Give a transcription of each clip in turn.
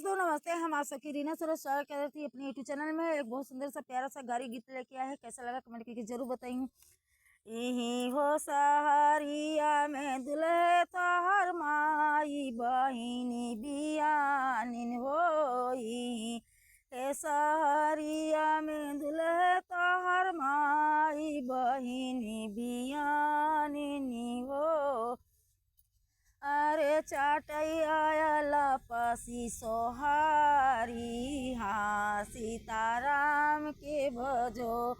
दोस्तों नमस्ते। हम आप सबकी रीना सूरज स्वागत करती थी अपनी यूट्यूब चैनल में। एक बहुत सुंदर सा प्यारा सा गारी गीत लेके आया है। कैसा लगा कमेंट करके जरूर बताइए। यही हो सहरिया में दुल्हे तोहर माई बहिनी बियानिन होई। ए सहरिया में दुल्हे तोहर माई बहिनी बियानिन हो। अरे चाटैया पसी सोहारी हाँ सीताराम के भजो।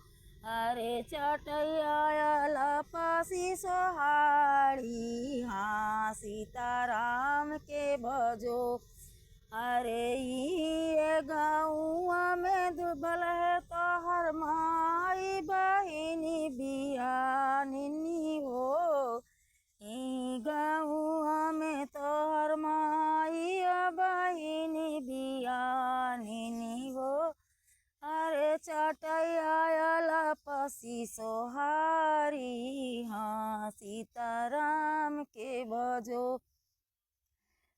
अरे चाटैया पसी सोहारी हाँ सीताराम के भजो। अरे ये गाँव में दुबल है तोहर माई बहिनी बियानिनी हो। गाँव में तोहर माई बहिनी बियानिनी हो। अरे चटैया पसी सोहारी हाँ सीताराम के भजो।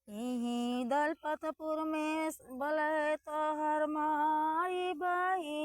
यही दलपतपुर में बल है तोहर माई बहिनी